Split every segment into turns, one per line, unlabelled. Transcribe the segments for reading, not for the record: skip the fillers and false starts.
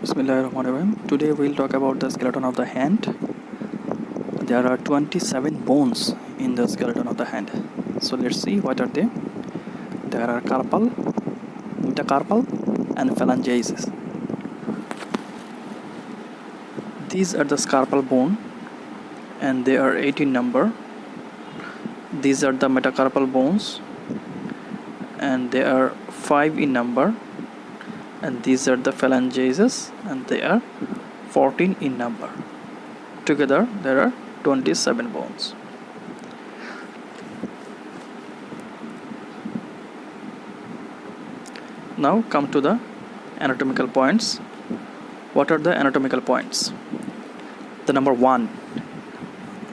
Bismillahirrahmanirrahim. Today we'll talk about the skeleton of the hand. There are 27 bones in the skeleton of the hand. So let's see what are they. There are carpal, metacarpal and phalanges. These are the carpal bone and they are 8 in number. These are the metacarpal bones and they are 5 in number. And these are the phalanges and they are 14 in number. Together there are 27 bones. Now come to the anatomical points. What are the anatomical points? The number 1,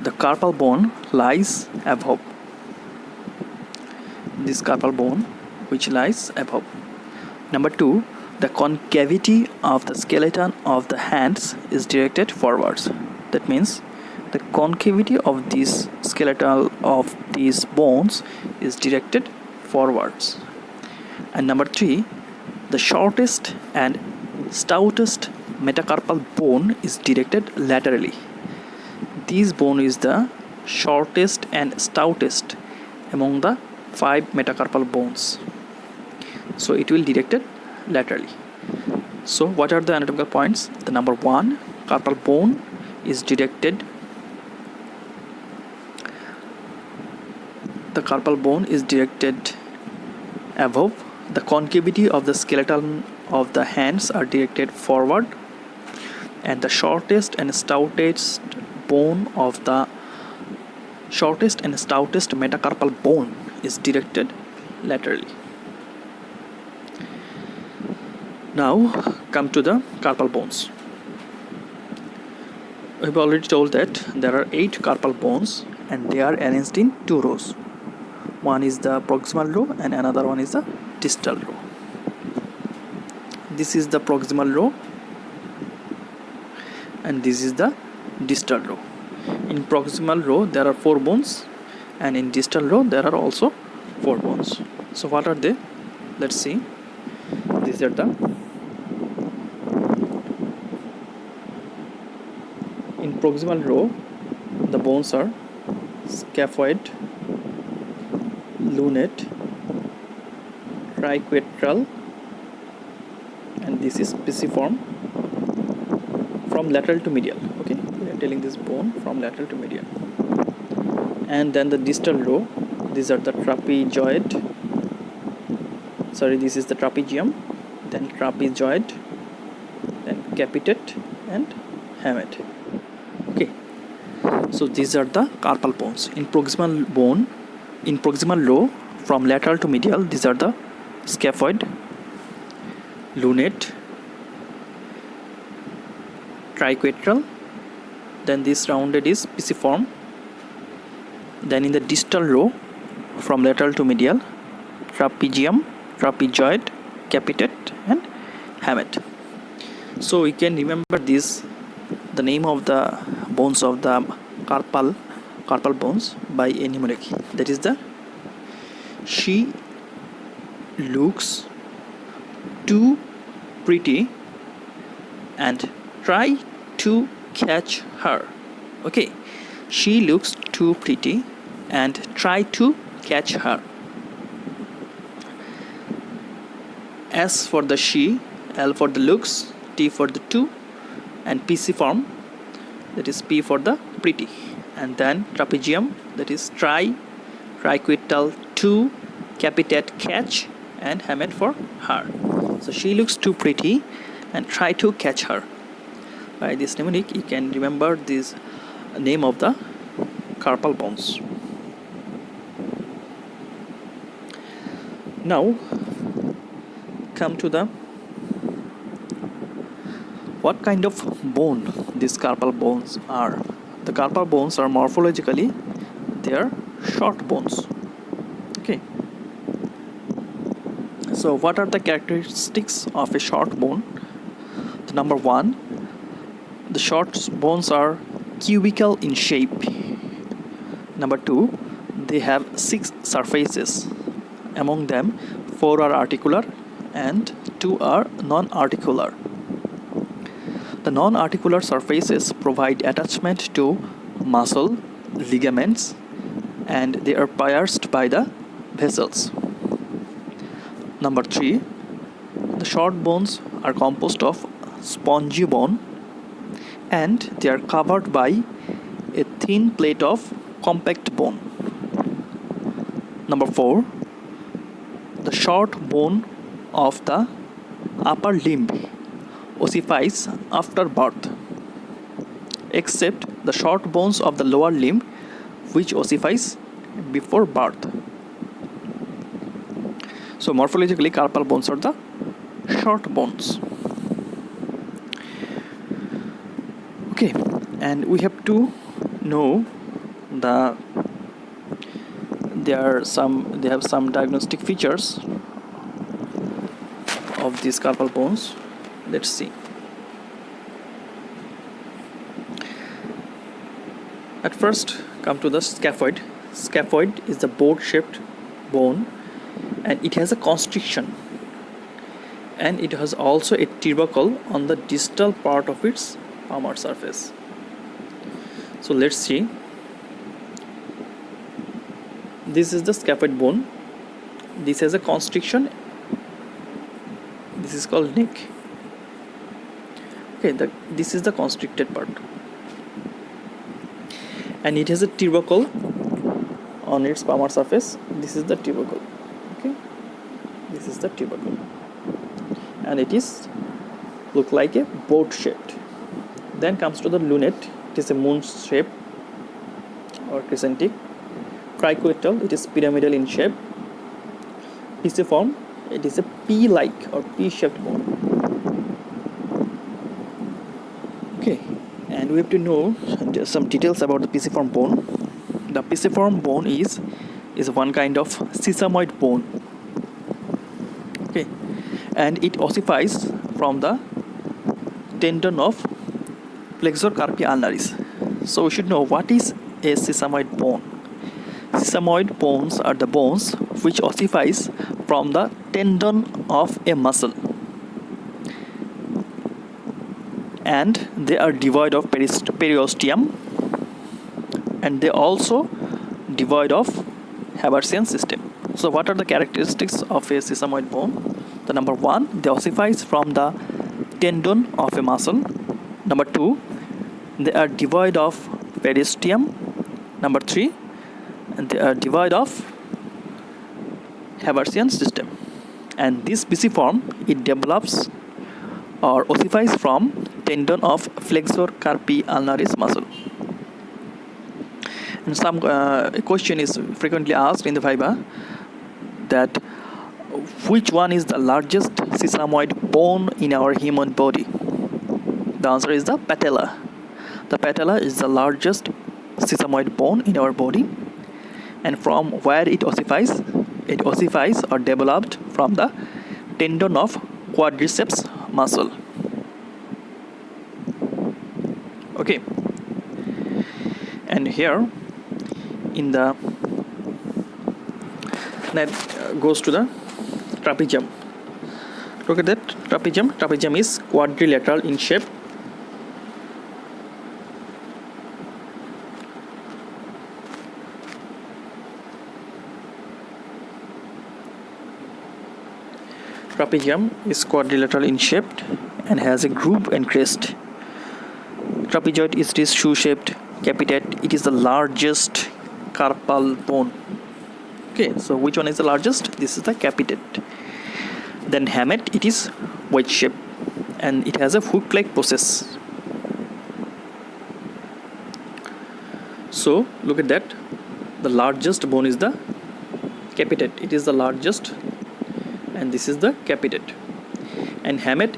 the carpal bone lies above. This carpal bone which lies above. Number 2, the concavity of the skeleton of the hands is directed forwards. That means the concavity of this skeletal of these bones is directed forwards. And number 3, the shortest and stoutest metacarpal bone is directed laterally. This bone is the shortest and stoutest among the 5 metacarpal bones. So it will directed laterally. So what are the anatomical points? The number 1, carpal bone is directed. The carpal bone is directed above. The concavity of the skeleton of the hands are directed forward, and the shortest and stoutest bone of the shortest and stoutest metacarpal bone is directed laterally. Now come to the carpal bones. We've already told that there are 8 carpal bones and they are arranged in 2 rows. One is the proximal row and another one is the distal row. This is the proximal row and this is the distal row. In proximal row there are 4 bones and in distal row there are also 4 bones. So what are they? Let's see. These are in proximal row the bones are scaphoid, lunate, triquetral, and this is pisiform from lateral to medial. Okay, we are telling this bone from lateral to medial. And then the distal row, these are the trapezoid. This is the trapezium, then trapezoid, then capitate and hamate. Okay, so these are the carpal bones. In proximal row from lateral to medial, these are the scaphoid, lunate, triquetral, then this rounded is pisiform. Then in the distal row from lateral to medial, trapezium, trapezoid, capitate and hamate. So we can remember this, the name of the bones of the carpal bones by a mnemonic. That is she looks too pretty and try to catch her. Okay, she looks too pretty and try to catch her. S for the she, L for the looks, T for the two, and pisiform, that is P for the pretty, and then trapezium, that is triquetral, to, capitate, catch, and hamate for her. So she looks too pretty and try to catch her. By this mnemonic you can remember this name of the carpal bones. Now come to the what kind of bone these carpal bones are. The carpal bones are morphologically they are short bones. Okay, so what are the characteristics of a short bone? The number 1, the short bones are cubical in shape. Number 2, they have 6 surfaces. Among them 4 are articular and 2 are non-articular. The non-articular surfaces provide attachment to muscle, ligaments, and they are pierced by the vessels. Number 3, the short bones are composed of spongy bone and they are covered by a thin plate of compact bone. Number 4, the short bone of the upper limb ossifies after birth, except the short bones of the lower limb which ossifies before birth. So morphologically, carpal bones are the short bones. Okay, and we have to know they have some diagnostic features of these carpal bones. Let's see. At first, come to the scaphoid. Scaphoid is the board-shaped bone, and it has a constriction, and it has also a tubercle on the distal part of its palmar surface. So let's see. This is the scaphoid bone. This has a constriction. This is called neck. Okay, this is the constricted part, and it has a tubercle on its palmar surface. This is the tubercle. Okay, this is the tubercle, and it is look like a boat shaped. Then comes to the lunate. It is a moon shape or crescentic. Triquetral, it is pyramidal in shape. Pisiform, it is a pea-like or pea-shaped bone. Okay, and we have to know some details about the pisiform bone. The pisiform bone is one kind of sesamoid bone. Okay, and it ossifies from the tendon of flexor carpi ulnaris. So we should know what is a sesamoid bone. Sesamoid bones are the bones which ossifies from the tendon of a muscle, and they are devoid of periosteum, and they also devoid of Haversian system. So what are the characteristics of a sesamoid bone? The number 1, they ossifies from the tendon of a muscle. Number 2, they are devoid of periosteum. Number 3, they are devoid of Haversian system. And this pisiform, it develops or ossifies from tendon of flexor carpi ulnaris muscle. And some question is frequently asked in the Viva that which one is the largest sesamoid bone in our human body? The answer is the patella. The patella is the largest sesamoid bone in our body, and from where it ossifies or developed from the tendon of quadriceps muscle. Okay, and here in the that goes to the trapezium. Look at that trapezium. Trapezium is quadrilateral in shape. Trapezium is quadrilateral in shape and has a groove and crest. Trapezoid is shoe-shaped. Capitate, it is the largest carpal bone. Okay, so which one is the largest? This is the capitate. Then hamate, it is wedge shape and it has a hook-like process. So look at that. The largest bone is the capitate. It is the largest, and this is the capitate. And hamate,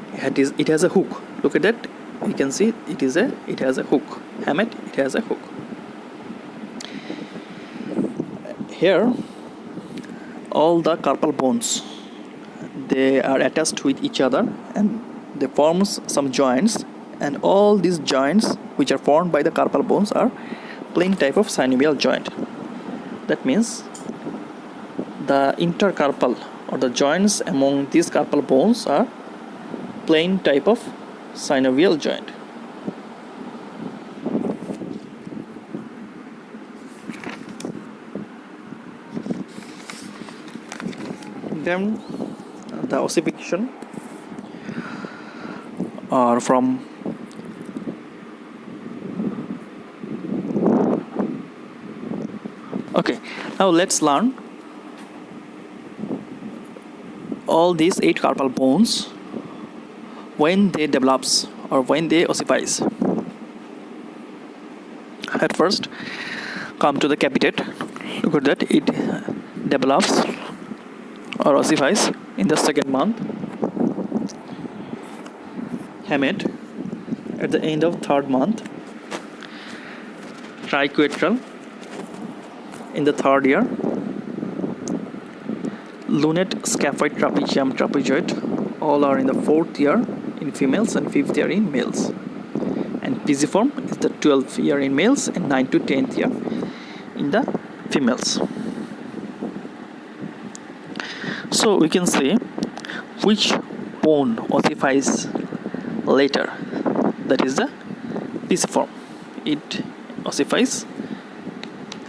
it has a hook. Look at that. You can see it has a hook. Hamate, it has a hook. Here, all the carpal bones, they are attached with each other and they form some joints, and all these joints which are formed by the carpal bones are plain type of synovial joint. That means the intercarpal or the joints among these carpal bones are plain type of synovial joint. time the ossification or from okay, now let's learn all these 8 carpal bones when they develops or when they ossifies. At first, come to the capitate. Look at that, it develops or ossifies in the second month. Hamate at the end of third month. Triquetral in the third year. Lunate, scaphoid, trapezium, trapezoid all are in the fourth year in females and fifth year in males. And pisiform is the 12th year in males and 9th to 10th year in the females. So we can say which bone ossifies later. That is the pisiform. It ossifies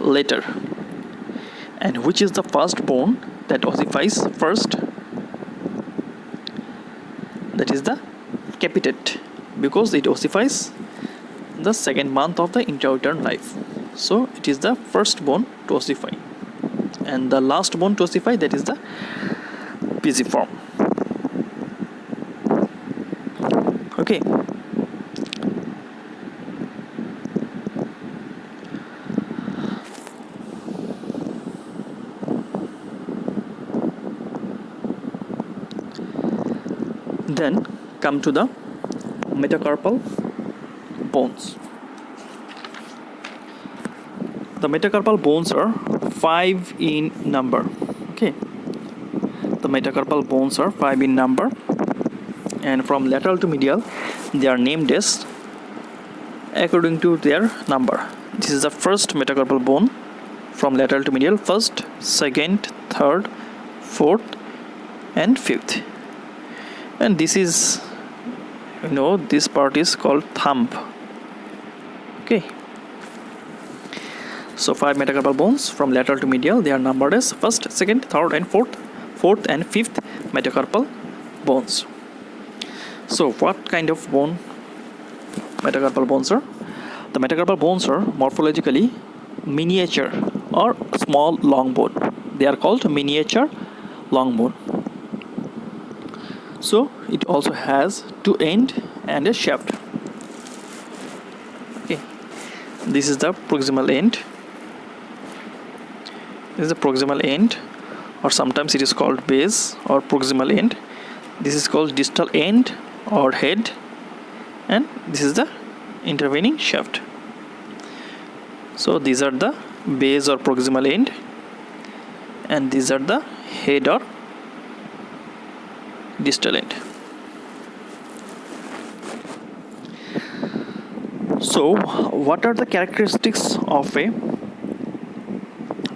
later. And which is the first bone that ossifies first? That is the capitate, because it ossifies the second month of the intrauterine life. So it is the first bone to ossify, and the last bone to ossify, that is the pisiform. Okay. Then come to the metacarpal bones. The metacarpal bones are 5 in number. Okay, the metacarpal bones are 5 in number, and from lateral to medial they are named as according to their number. This is the first metacarpal bone from lateral to medial: first, second, third, fourth, and fifth. And this is, this part is called thumb. Okay, so 5 metacarpal bones from lateral to medial, they are numbered as first, second, third, and fourth and fifth metacarpal bones. So what kind of bone metacarpal bones are? The metacarpal bones are morphologically miniature or small long bone. They are called miniature long bone. So it also has 2 ends and a shaft. Okay, this is the proximal end. This is the proximal end, or sometimes it is called base or proximal end. This is called distal end or head, and this is the intervening shaft. So these are the base or proximal end, and these are the head or distal end. So what are the characteristics of a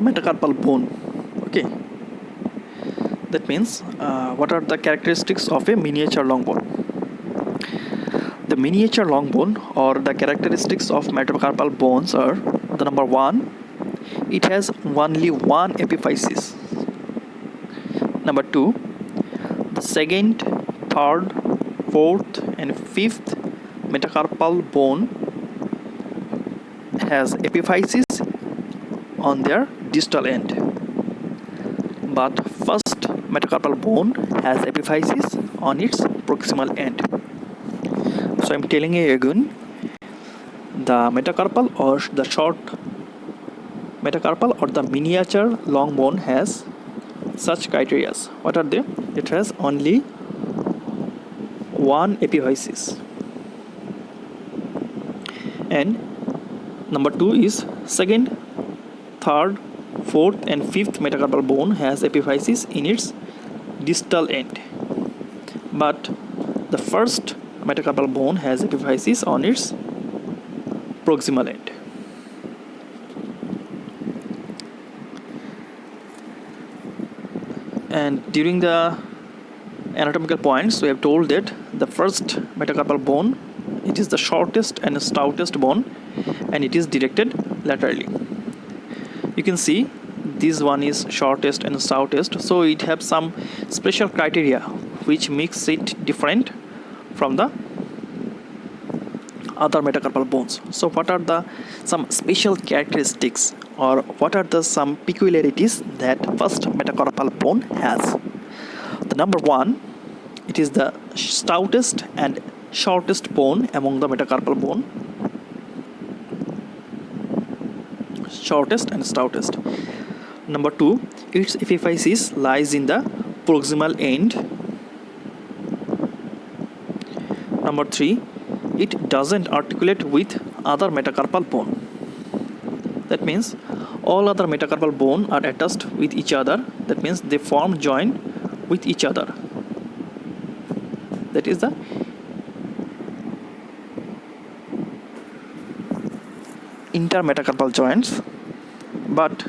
metacarpal bone? Okay, that means what are the characteristics of a miniature long bone? The miniature long bone or the characteristics of metacarpal bones are: the number 1, it has only one epiphysis. Number 2, the second, third, fourth, and fifth metacarpal bone has epiphysis on their distal end, but first metacarpal bone has epiphysis on its proximal end. So I'm telling you again, the metacarpal or the short metacarpal or the miniature long bone has such criteria. What are they? It has only one epiphysis, and number 2 is second, third, fourth, and fifth metacarpal bone has epiphysis in its distal end, but the first metacarpal bone has epiphysis on its proximal end. And during the anatomical points, we have told that the first metacarpal bone, it is the shortest and stoutest bone, and it is directed laterally. You can see this one is shortest and stoutest, so it have some special criteria which makes it different from the other metacarpal bones. So what are the some special characteristics, or what are the some peculiarities that first metacarpal bone has? The number one, it is the stoutest and shortest bone among the metacarpal bone. Shortest and stoutest. Number two, its epiphysis lies in the proximal end. Number three, it doesn't articulate with other metacarpal bone. That means all other metacarpal bone are attached with each other. That means they form joint with each other. That is the intermetacarpal joints. But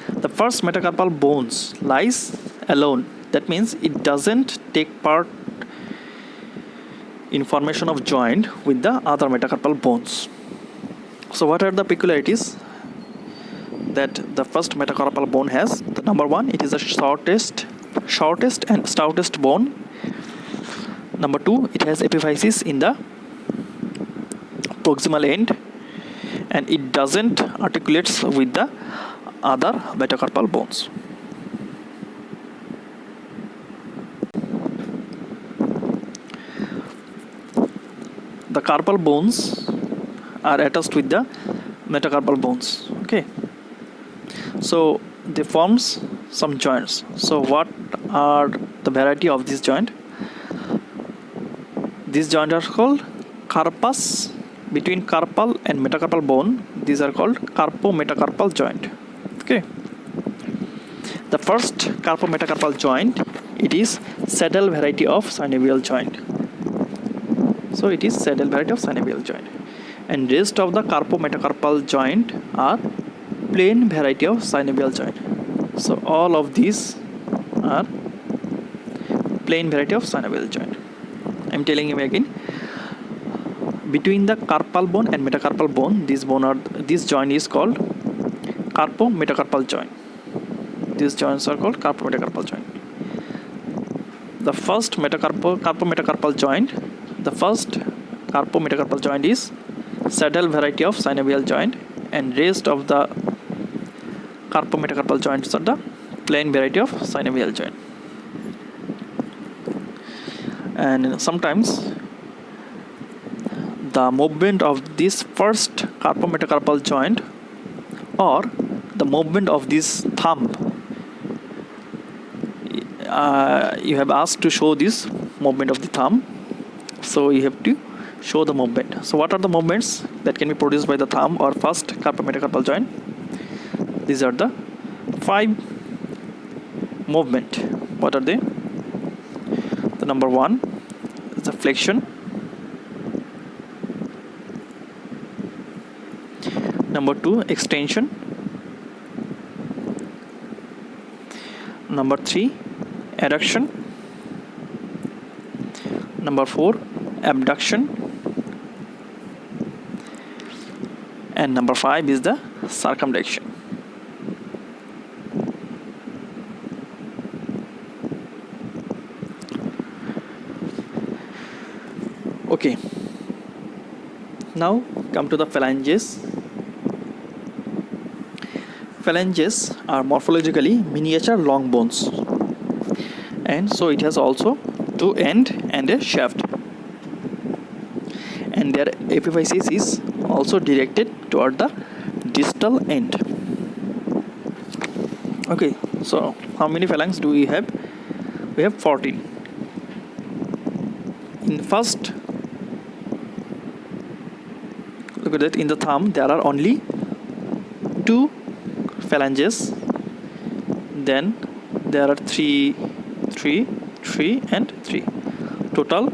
the first metacarpal bones lies alone. That means it doesn't take part in formation of joint with the other metacarpal bones. So what are the peculiarities that the first metacarpal bone has? The number one, it is the shortest and stoutest bone. Number two, it has epiphysis in the proximal end, and it doesn't articulates with the other metacarpal bones. The carpal bones are attached with the metacarpal bones. Okay, so they forms some joints. So what are the variety of this joint? These joints are called carpus. Between carpal and metacarpal bone, these are called carpo-metacarpal joint. Okay, the first carpo-metacarpal joint, it is saddle variety of synovial joint. So it is saddle variety of synovial joint, and rest of the carpo-metacarpal joint are plain variety of synovial joint. So all of these are plain variety of synovial joint. I am telling you again. Between the carpal bone and metacarpal bone, this joint is called carpo-metacarpal joint. These joints are called carpo-metacarpal joint. The first carpo-metacarpal joint, the first carpo-metacarpal joint is saddle variety of synovial joint, and rest of the carpo-metacarpal joints are the plain variety of synovial joint. And sometimes the movement of this first carpo-metacarpal joint, or the movement of this thumb, you have asked to show this movement of the thumb, so you have to show the movement. So what are the movements that can be produced by the thumb or first carpo-metacarpal joint? These are the 5 movement. What are they? The number one is the flexion. Number two, extension. Number three, adduction. Number four, abduction. And number 5 is the circumduction. Okay, now come to the phalanges. Phalanges are morphologically miniature long bones, and so it has also 2 ends and a shaft, and their epiphysis is also directed toward the distal end. Okay, so how many phalanges do we have? We have 14. In first, look at that, in the thumb there are only 2 phalanges, then there are 3 and 3, total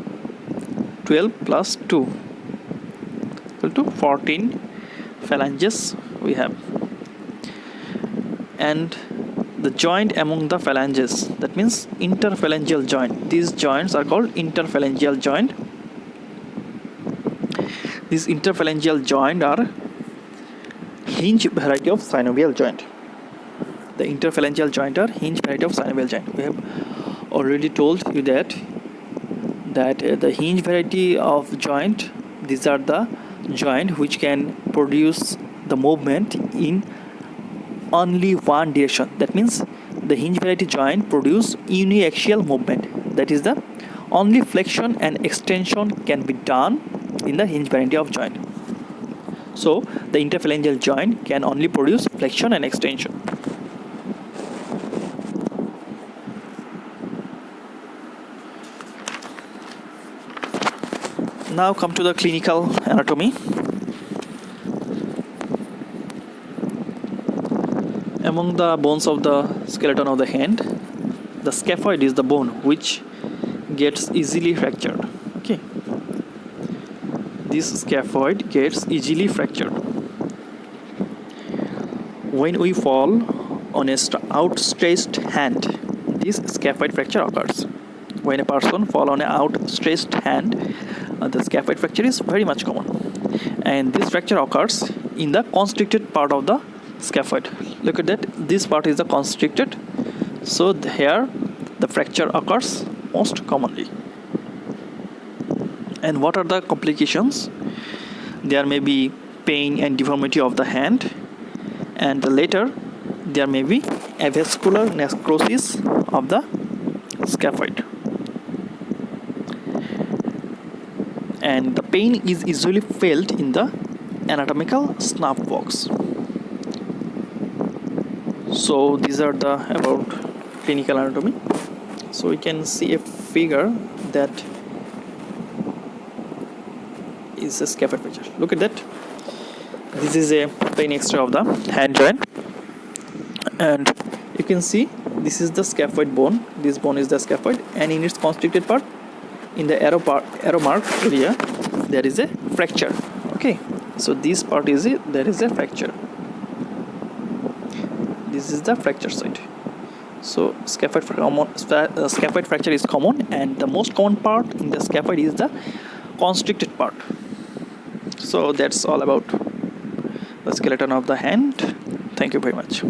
12 plus 2 equal to 14 phalanges we have. And the joint among the phalanges, that means interphalangeal joint, these joints are called interphalangeal joint. These interphalangeal joint are hinge variety of synovial joint. the interphalangeal joint or hinge variety of synovial joint. We have already told you that the hinge variety of joint, these are the joint which can produce the movement in only one direction. That means the hinge variety joint produce uniaxial movement. That is the only flexion and extension can be done in the hinge variety of joint. So the interphalangeal joint can only produce flexion and extension. Now come to the clinical anatomy. Among the bones of the skeleton of the hand, the scaphoid is the bone which gets easily fractured. Okay, this scaphoid gets easily fractured. When we fall on a outstretched hand, this scaphoid fracture occurs. When a person fall on an outstretched hand, the scaphoid fracture is very much common, and this fracture occurs in the constricted part of the scaphoid. Look at that, this part is the constricted, so here the fracture occurs most commonly. And what are the complications? There may be pain and deformity of the hand, and later there may be avascular necrosis of the scaphoid, and the pain is usually felt in the anatomical snuff box. So these are the about clinical anatomy. So we can see a figure that is a scaphoid fracture. Look at that. This is a plain X-ray of the hand joint, and you can see this is the scaphoid bone. This bone is the scaphoid, and in its constricted part, in the arrow mark area, there is a fracture. Okay, so this part is it. There is a fracture. This is the fracture site. So scaphoid fracture is common, and the most common part in the scaphoid is the constricted part. So that's all about the skeleton of the hand. Thank you very much.